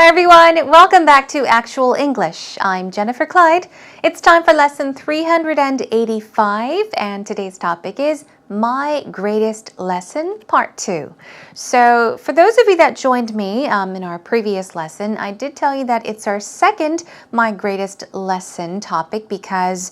everyone, welcome back to Actual English. I'm Jennifer Clyde. It's time for lesson 385 and today's topic is My Greatest Lesson, Part 2. So for those of you that joined me in our previous lesson, I did tell you that it's our second My Greatest Lesson topic because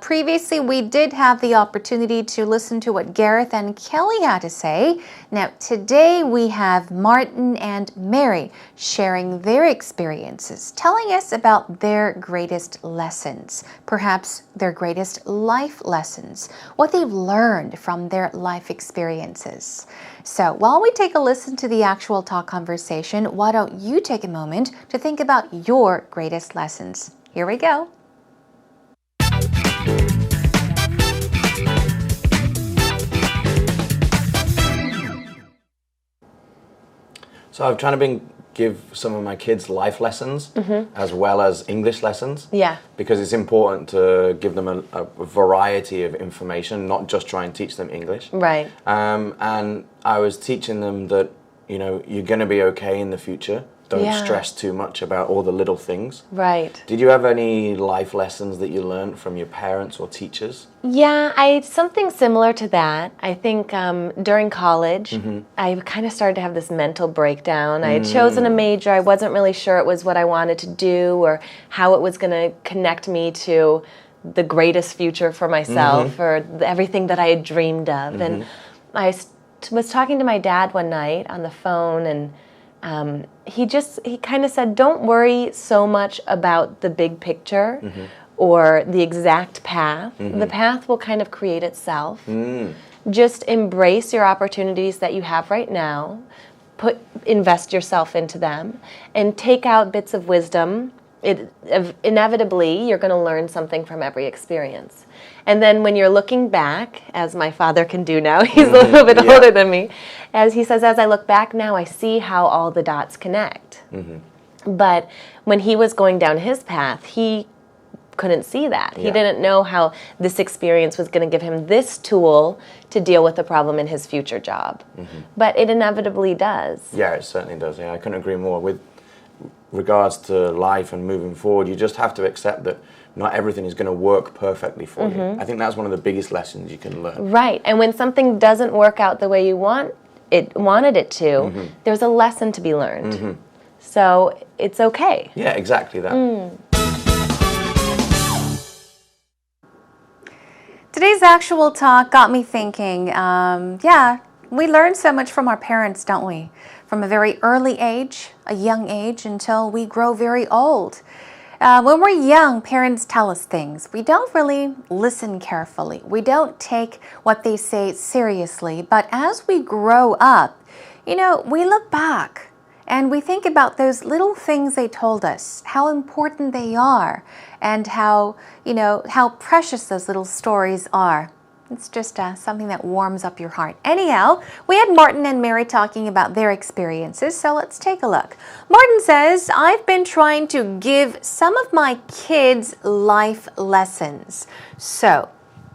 previously we did have the opportunity to listen to what Gareth and Kelly had to say. Now today we have Martin and Mary sharing their experiences, telling us about their greatest lessons, perhaps their greatest life lessons, what they've learned from their life experiences. So while we take a listen to the actual talk conversation, why don't you take a moment to think about your greatest lessons? Here we go. So I'm trying to give some of my kids life lessons as well as English lessons. Yeah. Because it's important to give them a variety of information, not just try and teach them English. Right. And I was teaching them that, you're going to be okay in the future. Don't stress too much about all the little things. Right. Did you have any life lessons that you learned from your parents or teachers? Yeah, something similar to that. I think during college, I kind of started to have this mental breakdown. I had chosen a major. I wasn't really sure it was what I wanted to do or how it was going to connect me to the greatest future for myself or everything that I had dreamed of. And I was talking to my dad one night on the phone, and he kind of said, don't worry so much about the big picture or the exact path. The path will kind of create itself. Just embrace your opportunities that you have right now, invest yourself into them, and take out bits of wisdom. Inevitably, you're going to learn something from every experience. And then when you're looking back, as my father can do now, he's a little bit older than me, as he says, as I look back now, I see how all the dots connect. But when he was going down his path, he couldn't see that. He didn't know how this experience was going to give him this tool to deal with the problem in his future job. But it inevitably does. Yeah, it certainly does. Yeah, I couldn't agree more. With regards to life and moving forward, you just have to accept that not everything is going to work perfectly for you. I think that's one of the biggest lessons you can learn. Right, and when something doesn't work out the way you wanted it to, there's a lesson to be learned. So it's okay. Yeah, exactly that. Today's actual talk got me thinking, we learn so much from our parents, don't we? From a very early age, a young age, until we grow very old. When we're young, parents tell us things. We don't really listen carefully. We don't take what they say seriously. But as we grow up, we look back and we think about those little things they told us, how important they are, and how precious those little stories are. It's just something that warms up your heart. Anyhow, we had Martin and Mary talking about their experiences, so let's take a look. Martin says, I've been trying to give some of my kids life lessons. So,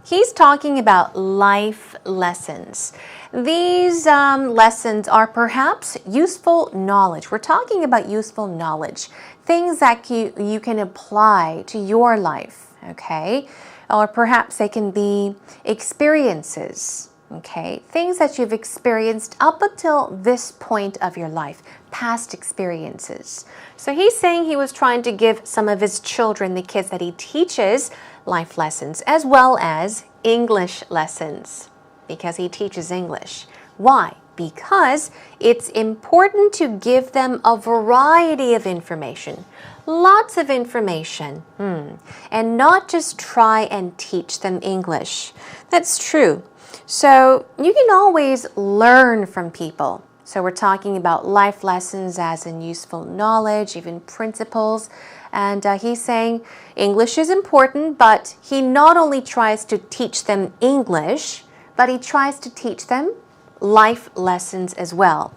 he's talking about life lessons. These lessons are perhaps useful knowledge. We're talking about useful knowledge, things that you can apply to your life, okay? Or perhaps they can be experiences, okay? Things that you've experienced up until this point of your life, past experiences. So he's saying he was trying to give some of his children, the kids that he teaches, life lessons, as well as English lessons, because he teaches English. Why? Because it's important to give them a variety of information. Lots of information, and not just try and teach them English. That's true. So you can always learn from people. So we're talking about life lessons as in useful knowledge, even principles. And he's saying English is important, but he not only tries to teach them English, but he tries to teach them life lessons as well.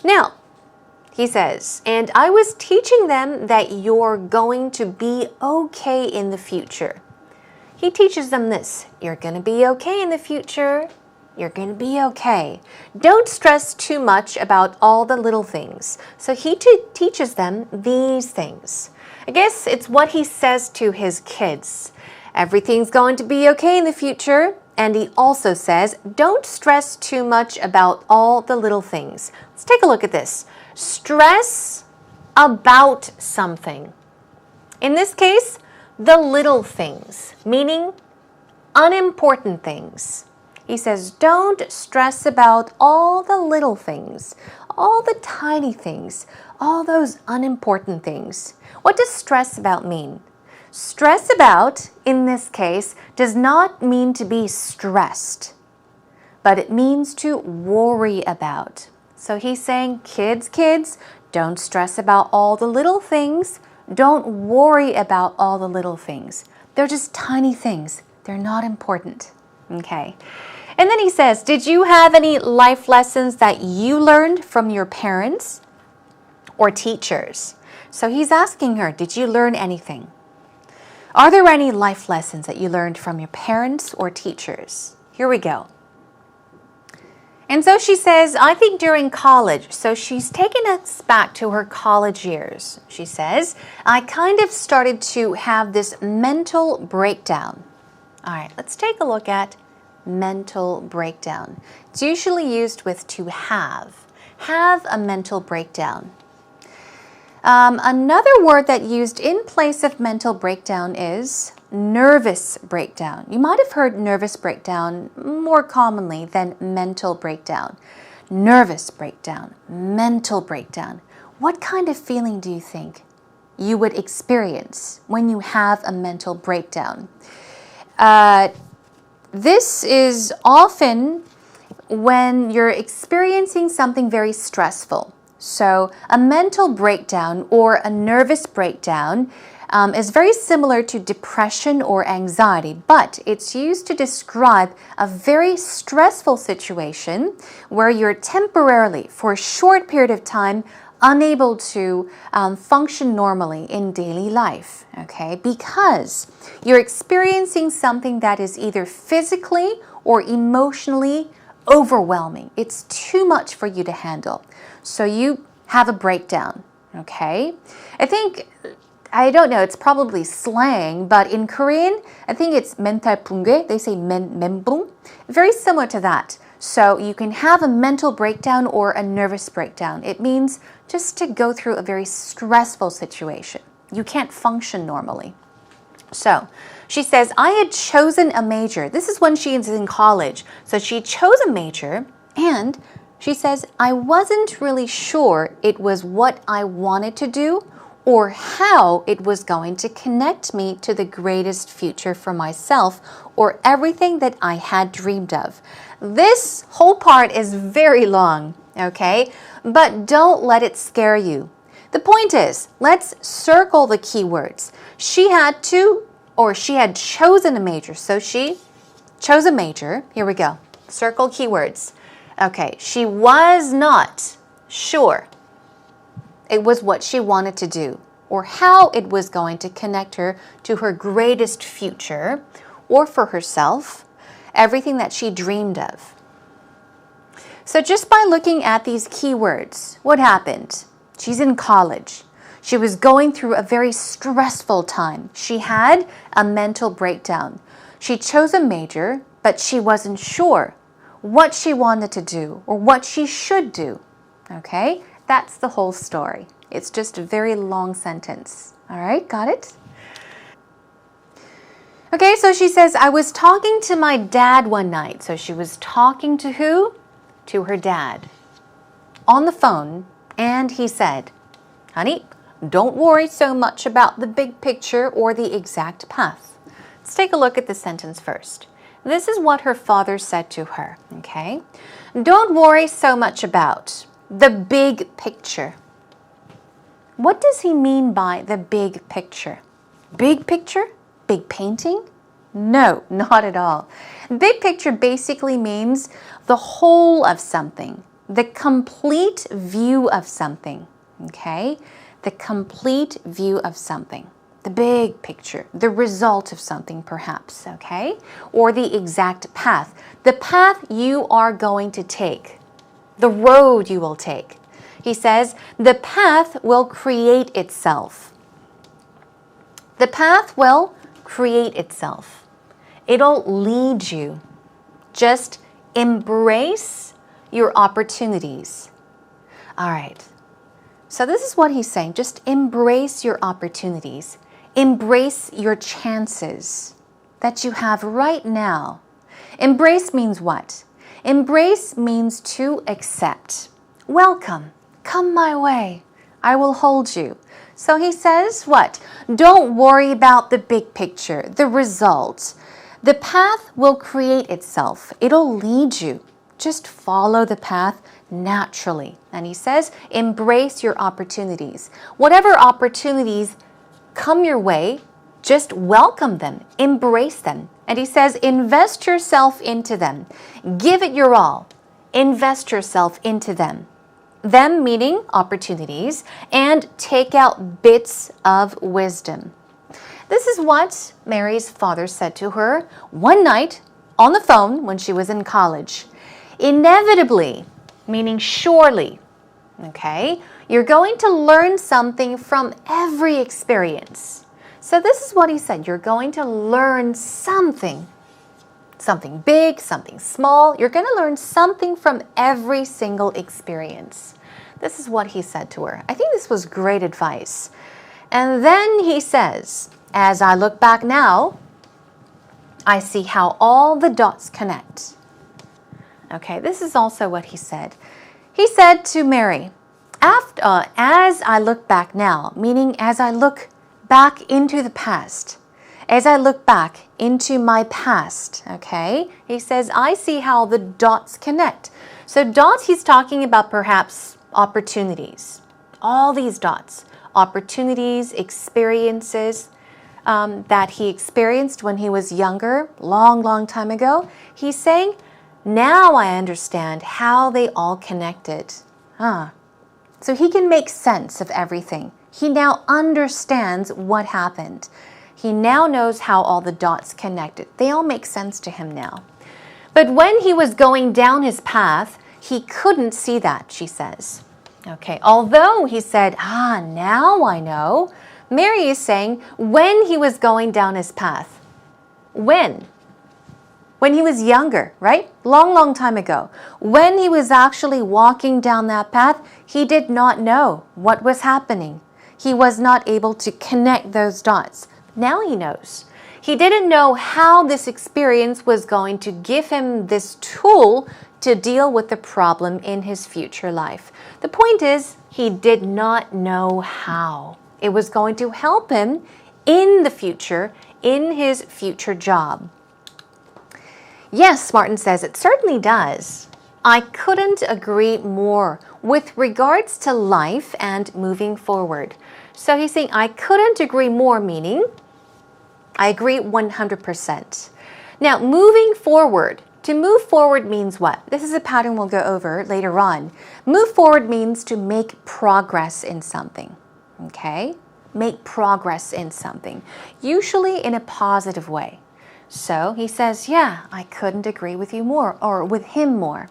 Now, he says, and I was teaching them that you're going to be okay in the future. He teaches them this. You're going to be okay in the future. You're going to be okay. Don't stress too much about all the little things. So he teaches them these things. I guess it's what he says to his kids. Everything's going to be okay in the future. And he also says, don't stress too much about all the little things. Let's take a look at this. Stress about something. In this case, the little things, meaning unimportant things. He says, don't stress about all the little things, all the tiny things, all those unimportant things. What does stress about mean? Stress about, in this case, does not mean to be stressed, but it means to worry about. So he's saying, kids, don't stress about all the little things. Don't worry about all the little things. They're just tiny things. They're not important. Okay. And then he says, did you have any life lessons that you learned from your parents or teachers? So he's asking her, did you learn anything? Are there any life lessons that you learned from your parents or teachers? Here we go. And so she says, I think during college, so she's taken us back to her college years. She says, I kind of started to have this mental breakdown. All right, let's take a look at mental breakdown. It's usually used with to have a mental breakdown. Another word that used in place of mental breakdown is nervous breakdown. You might have heard nervous breakdown more commonly than mental breakdown. Nervous breakdown, mental breakdown. What kind of feeling do you think you would experience when you have a mental breakdown? This is often when you're experiencing something very stressful. So a mental breakdown or a nervous breakdown is very similar to depression or anxiety, but it's used to describe a very stressful situation where you're temporarily, for a short period of time, unable to function normally in daily life, okay? Because you're experiencing something that is either physically or emotionally overwhelming. It's too much for you to handle. So you have a breakdown, okay? I don't know, it's probably slang, but in Korean, I think it's mental 붕괴. They say menbung. Very similar to that. So you can have a mental breakdown or a nervous breakdown. It means just to go through a very stressful situation. You can't function normally. So she says, I had chosen a major. This is when she is in college. So she chose a major and she says, I wasn't really sure it was what I wanted to do or how it was going to connect me to the greatest future for myself or everything that I had dreamed of. This whole part is very long, okay? But don't let it scare you. The point is, let's circle the keywords. She had chosen a major. So she chose a major. Here we go. Circle keywords. Okay, she was not sure it was what she wanted to do or how it was going to connect her to her greatest future or for herself, everything that she dreamed of. So just by looking at these keywords, what happened? She's in college. She was going through a very stressful time. She had a mental breakdown. She chose a major, but she wasn't sure what she wanted to do or what she should do. Okay? That's the whole story. It's just a very long sentence. All right, got it? Okay, so she says, I was talking to my dad one night. So she was talking to who? To her dad on the phone, and he said, honey, don't worry so much about the big picture or the exact path. Let's take a look at the sentence first. This is what her father said to her, okay? Don't worry so much about the big picture. What does he mean by the big picture? Big picture? Big painting? No, not at all. Big picture basically means the whole of something, the complete view of something, okay? The complete view of something. the big picture, the result of something perhaps, okay? Or the exact path. The path you are going to take, the road you will take. He says, the path will create itself. The path will create itself. It'll lead you. Just embrace your opportunities. All right. So this is what he's saying. Just embrace your opportunities. Embrace your chances that you have right now. Embrace means what? Embrace means to accept. Welcome. Come my way. I will hold you. So he says what? Don't worry about the big picture, the results. The path will create itself. It'll lead you. Just follow the path naturally. And he says, embrace your opportunities. Whatever opportunities come your way, just welcome them, embrace them. And he says, invest yourself into them. Give it your all. Invest yourself into them. Them meaning opportunities, and take out bits of wisdom. This is what Mary's father said to her one night on the phone when she was in college. Inevitably, meaning surely, okay, you're going to learn something from every experience. So this is what he said. You're going to learn something. Something big, something small. You're going to learn something from every single experience. This is what he said to her. I think this was great advice. And then he says, as I look back now, I see how all the dots connect. Okay, this is also what he said. He said to Mary, as I look back now, meaning as I look back into the past, as I look back into my past, okay, he says, I see how the dots connect. So dots, he's talking about perhaps opportunities. All these dots, opportunities, experiences that he experienced when he was younger, long time ago. He's saying, now I understand how they all connected. So he can make sense of everything. He now understands what happened. He now knows how all the dots connected. They all make sense to him now. But when he was going down his path, he couldn't see that, she says. Okay, although he said, now I know. Mary is saying, when he was going down his path. When? When he was younger, right? Long time ago. When he was actually walking down that path, he did not know what was happening. He was not able to connect those dots. Now he knows. He didn't know how this experience was going to give him this tool to deal with the problem in his future life. The point is, he did not know how. It was going to help him in the future, in his future job. Yes, Martin says, it certainly does. I couldn't agree more with regards to life and moving forward. So he's saying, I couldn't agree more, meaning I agree 100%. Now, moving forward. To move forward means what? This is a pattern we'll go over later on. Move forward means to make progress in something. Okay? Make progress in something. Usually in a positive way. So he says, yeah, I couldn't agree with you more, or with him more.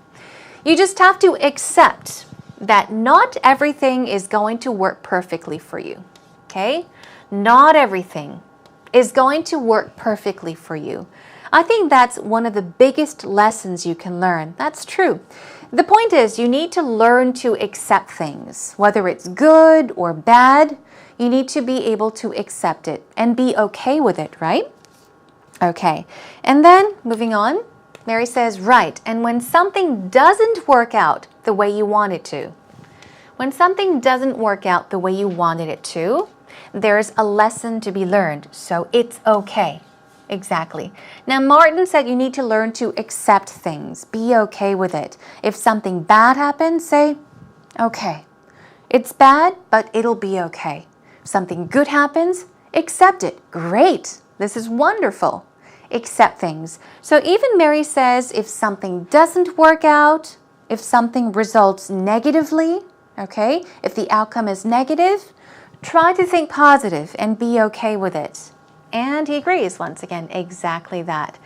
You just have to accept that not everything is going to work perfectly for you. Okay? Not everything is going to work perfectly for you. I think that's one of the biggest lessons you can learn. That's true. The point is, you need to learn to accept things, whether it's good or bad. You need to be able to accept it and be okay with it, right? Okay, and then moving on, Mary says, right, and when something doesn't work out the way you want it to, when something doesn't work out the way you wanted it to, there's a lesson to be learned, so it's okay. Exactly. Now, Martin said you need to learn to accept things, be okay with it. If something bad happens, say, okay, it's bad, but it'll be okay. If something good happens, accept it. Great. This is wonderful. Accept things. So even Mary says if something doesn't work out, if something results negatively, okay, if the outcome is negative, Try to think positive and be okay with it. And he agrees, once again, exactly that.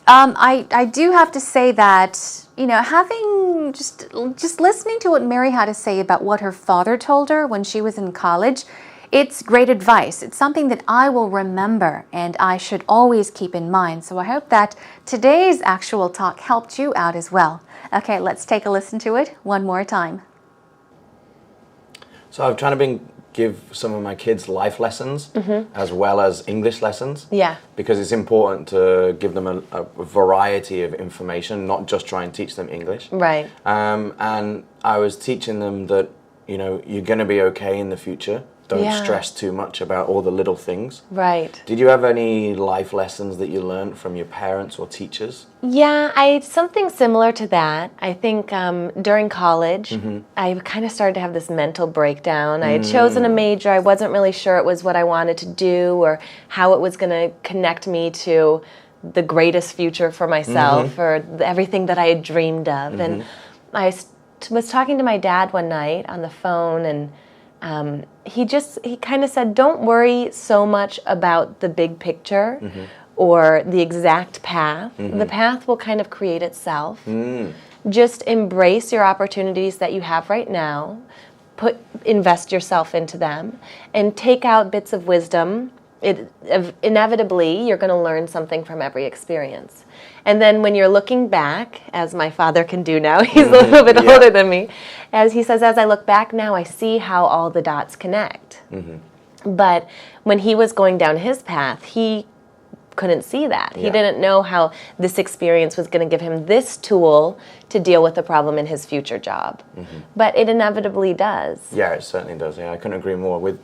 I do have to say that, having just listening to what Mary had to say about what her father told her when she was in college, it's great advice. It's something that I will remember and I should always keep in mind. So I hope that today's actual talk helped you out as well. Okay, let's take a listen to it one more time. So I'm trying to give some of my kids life lessons as well as English lessons. Yeah. Because it's important to give them a variety of information, not just try and teach them English. Right. And I was teaching them that, you're going to be okay in the future. Don't stress too much about all the little things. Right. Did you have any life lessons that you learned from your parents or teachers? Yeah, something similar to that. I think during college, I kind of started to have this mental breakdown. I had chosen a major. I wasn't really sure it was what I wanted to do or how it was going to connect me to the greatest future for myself or everything that I had dreamed of. And I was talking to my dad one night on the phone, and he kind of said, don't worry so much about the big picture or the exact path. The path will kind of create itself. Just embrace your opportunities that you have right now, invest yourself into them, and take out bits of wisdom. Inevitably, you're going to learn something from every experience. And then when you're looking back, as my father can do now, he's a little bit older than me, as he says, as I look back now, I see how all the dots connect. But when he was going down his path, he couldn't see that. He didn't know how this experience was going to give him this tool to deal with the problem in his future job. But it inevitably does. Yeah, it certainly does. Yeah, I couldn't agree more. With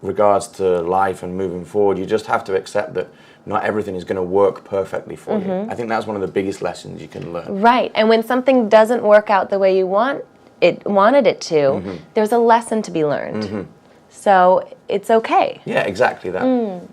regards to life and moving forward, you just have to accept that not everything is going to work perfectly for you. I think that's one of the biggest lessons you can learn. Right. And when something doesn't work out the way you wanted it to, there's a lesson to be learned. So it's okay. Yeah, exactly that.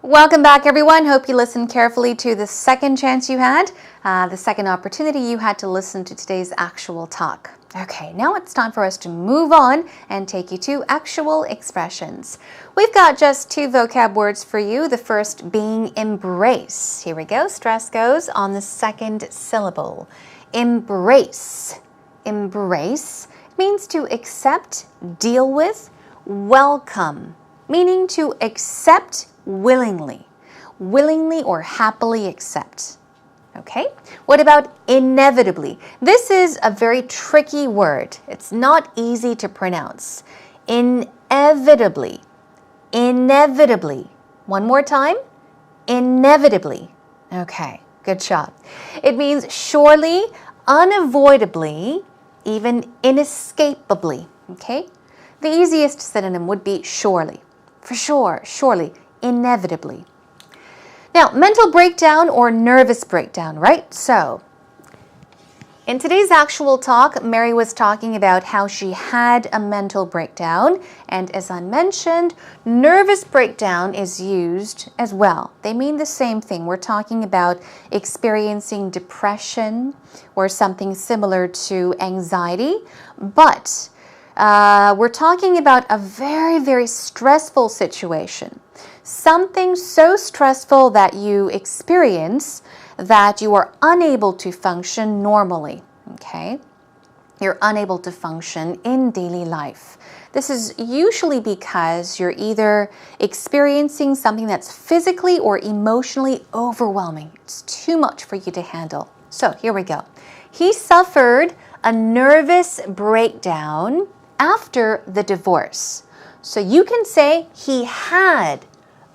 Welcome back, everyone. Hope you listened carefully to the second chance you had, the second opportunity you had to listen to today's actual talk. Okay, now it's time for us to move on and take you to actual expressions. We've got just 2 vocab words for you, the first being embrace. Here we go. Stress goes on the second syllable. Embrace. Embrace means to accept, deal with, welcome, meaning to accept willingly or happily accept. Okay, what about inevitably? This is a very tricky word. It's not easy to pronounce. Inevitably. Inevitably. One more time. Inevitably. Okay, good job. It means surely, unavoidably, even inescapably. Okay, the easiest synonym would be surely. For sure, surely, inevitably. Now, mental breakdown or nervous breakdown, right? So, in today's actual talk, Mary was talking about how she had a mental breakdown. And as I mentioned, nervous breakdown is used as well. They mean the same thing. We're talking about experiencing depression or something similar to anxiety. But we're talking about a very, very stressful situation. Something so stressful that you experience that you are unable to function normally, okay? You're unable to function in daily life. This is usually because you're either experiencing something that's physically or emotionally overwhelming. It's too much for you to handle. So here we go. He suffered a nervous breakdown after the divorce. So you can say he had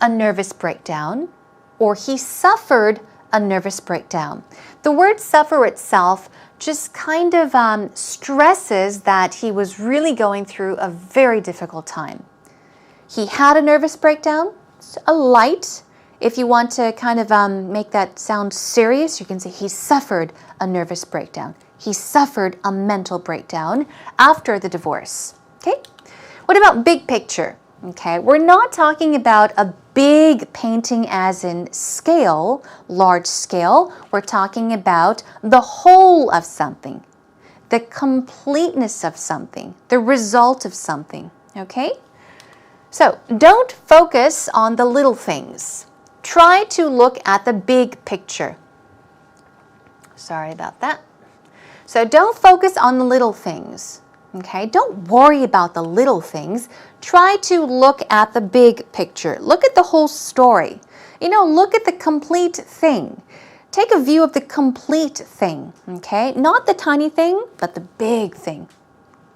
a nervous breakdown or he suffered a nervous breakdown. The word suffer itself just kind of stresses that he was really going through a very difficult time. He had a nervous breakdown, it's a light. If you want to kind of make that sound serious, you can say he suffered a nervous breakdown. He suffered a mental breakdown after the divorce. Okay? What about big picture? Okay, we're not talking about a big painting as in scale, large scale. We're talking about the whole of something. the completeness of something, the result of something, okay? So don't focus on the little things. Try to look at the big picture. Sorry about that. So don't focus on the little things, okay? Don't worry about the little things. Try to look at the big picture. Look at the whole story. Look at the complete thing. Take a view of the complete thing, okay? Not the tiny thing, but the big thing.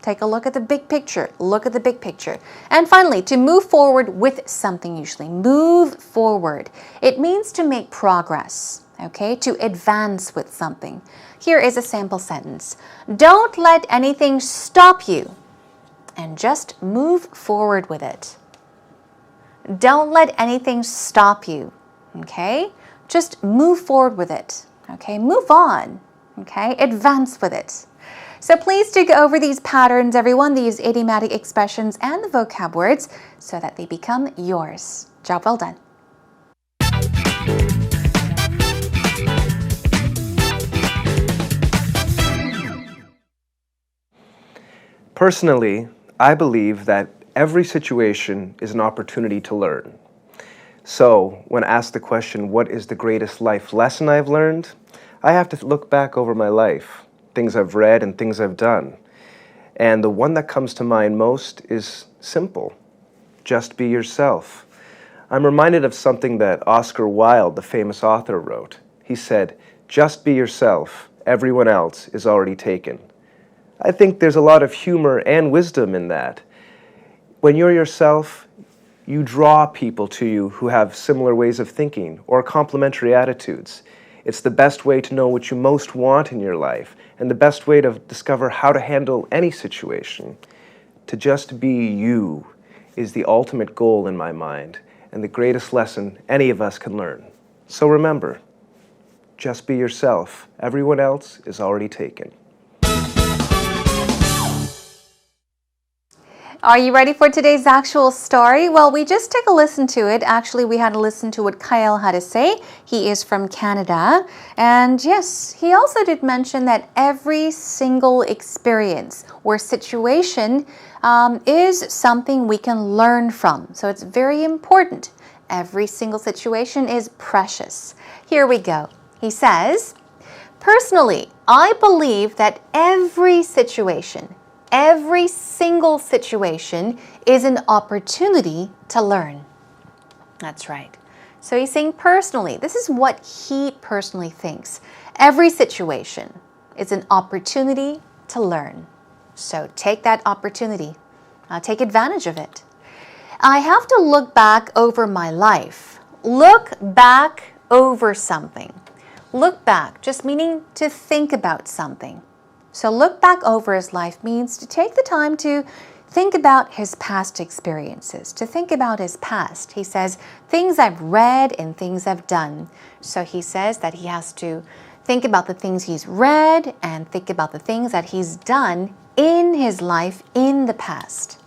Take a look at the big picture. Look at the big picture. And finally, to move forward with something usually. Move forward. It means to make progress, okay? To advance with something. Here is a sample sentence. Don't let anything stop you, and just move forward with it. Don't let anything stop you, okay? Just move forward with it, okay? Move on, okay? Advance with it. So please do go over these patterns, everyone, these idiomatic expressions and the vocab words so that they become yours. Job well done. Personally, I believe that every situation is an opportunity to learn. So, when asked the question, what is the greatest life lesson I've learned? I have to look back over my life, things I've read and things I've done. And the one that comes to mind most is simple. Just be yourself. I'm reminded of something that Oscar Wilde, the famous author, wrote. He said, just be yourself. Everyone else is already taken. I think there's a lot of humor and wisdom in that. When you're yourself, you draw people to you who have similar ways of thinking or complementary attitudes. It's the best way to know what you most want in your life and the best way to discover how to handle any situation. To just be you is the ultimate goal in my mind and the greatest lesson any of us can learn. So remember, just be yourself. Everyone else is already taken. Are you ready for today's actual story? Well, we just took a listen to it. Actually, we had to listen to what Kyle had to say. He is from Canada. And yes, he also did mention that every single experience or situation is something we can learn from. So it's very important. Every single situation is precious. Here we go. He says, personally, I believe that every single situation is an opportunity to learn. That's right. So he's saying personally, this is what he personally thinks. Every situation is an opportunity to learn. So take that opportunity. Take advantage of it. I have to look back over my life. Look back over something. Look back, just meaning to think about something. So look back over his life means to take the time to think about his past experiences, to think about his past. He says, things I've read and things I've done. So he says that he has to think about the things he's read and think about the things that he's done in his life in the past.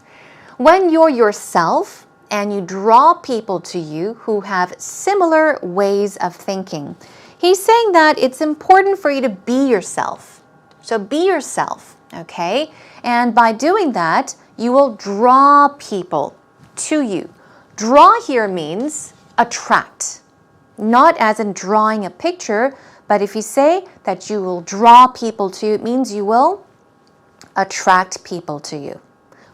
When you're yourself and you draw people to you who have similar ways of thinking, he's saying that it's important for you to be yourself. So be yourself, okay? And by doing that, you will draw people to you. Draw here means attract, not as in drawing a picture, but if you say that you will draw people to you, it means you will attract people to you,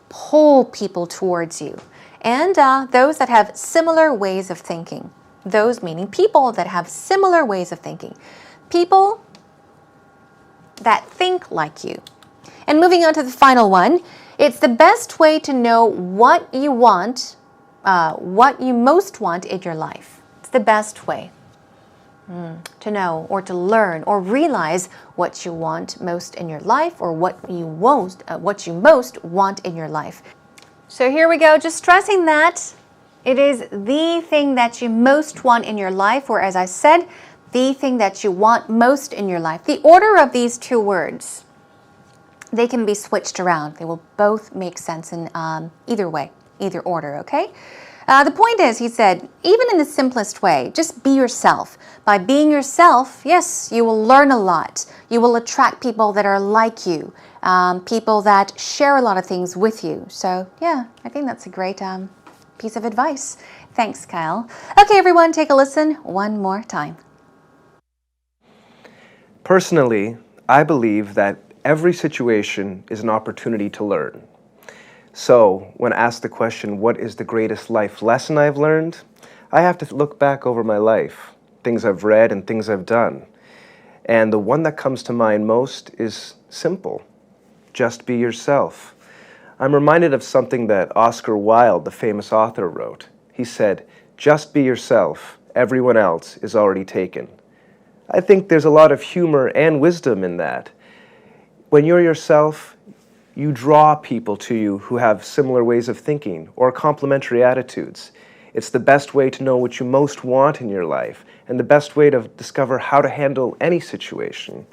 pull people towards you. And those that have similar ways of thinking, those meaning people that have similar ways of thinking. People that think like you. And moving on to the final one, it's the best way to know what you want, what you most want in your life. It's the best way to know or to learn or realize what you want most in your life or what you most want in your life. So here we go, just stressing that it is the thing that you most want in your life, or as I said, the thing that you want most in your life. The order of these two words, they can be switched around. They will both make sense in either way. either order, okay? The point is, he said, even in the simplest way, just be yourself. By being yourself, yes, you will learn a lot. You will attract people that are like you, people that share a lot of things with you. So, yeah, I think that's a great piece of advice. Thanks, Kyle. Okay, everyone, take a listen one more time. Personally, I believe that every situation is an opportunity to learn. So, when asked the question, what is the greatest life lesson I've learned? I have to look back over my life, things I've read and things I've done. And the one that comes to mind most is simple. Just be yourself. I'm reminded of something that Oscar Wilde, the famous author, wrote. He said, just be yourself. Everyone else is already taken. I think there's a lot of humor and wisdom in that. When you're yourself, you draw people to you who have similar ways of thinking or complementary attitudes. It's the best way to know what you most want in your life and the best way to discover how to handle any situation.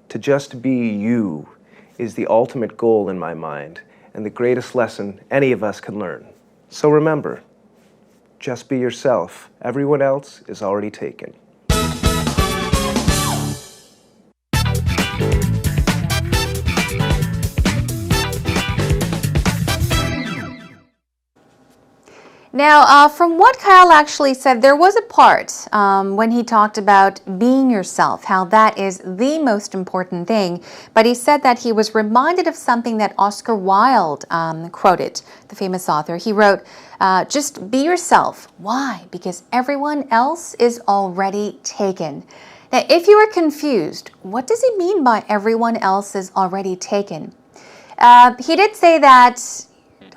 To just be you is the ultimate goal in my mind and the greatest lesson any of us can learn. So remember, just be yourself. Everyone else is already taken. Now, from what Kyle actually said, there was a part when he talked about being yourself, how that is the most important thing. But he said that he was reminded of something that Oscar Wilde quoted, the famous author. He wrote, just be yourself. Why? Because everyone else is already taken. Now, if you are confused, what does he mean by everyone else is already taken? He did say that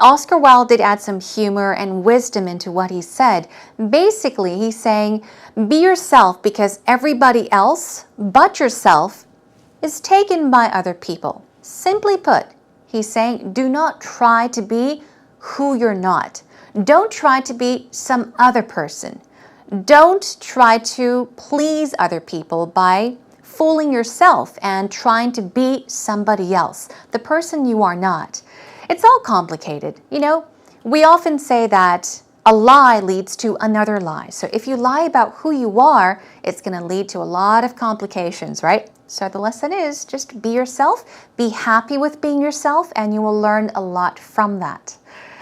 Oscar Wilde did add some humor and wisdom into what he said. Basically, he's saying, be yourself because everybody else but yourself is taken by other people. Simply put, he's saying, do not try to be who you're not. Don't try to be some other person. Don't try to please other people by fooling yourself and trying to be somebody else, the person you are not. It's all complicated. You know, we often say that a lie leads to another lie. So if you lie about who you are, it's going to lead to a lot of complications, right? So the lesson is just be yourself, be happy with being yourself, and you will learn a lot from that.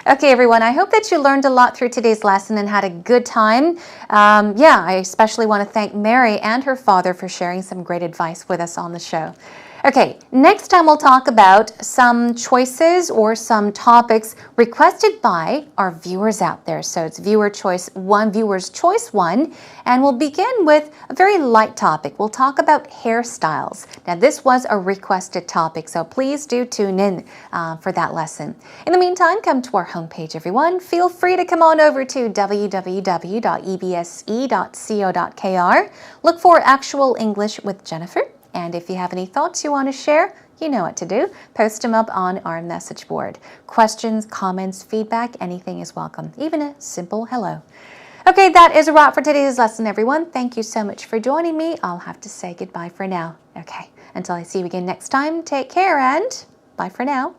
Okay, everyone, I hope that you learned a lot through today's lesson and had a good time. I especially want to thank Mary and her father for sharing some great advice with us on the show. Okay, next time we'll talk about some choices or some topics requested by our viewers out there. So it's viewer's choice one, and we'll begin with a very light topic. We'll talk about hairstyles. Now this was a requested topic, so please do tune in for that lesson. In the meantime, come to our homepage, everyone. Feel free to come on over to www.ebse.co.kr. Look for Actual English with Jennifer. And if you have any thoughts you want to share, you know what to do. Post them up on our message board. Questions, comments, feedback, anything is welcome. Even a simple hello. Okay, that is a wrap for today's lesson, everyone. Thank you so much for joining me. I'll have to say goodbye for now. Okay, until I see you again next time, take care and bye for now.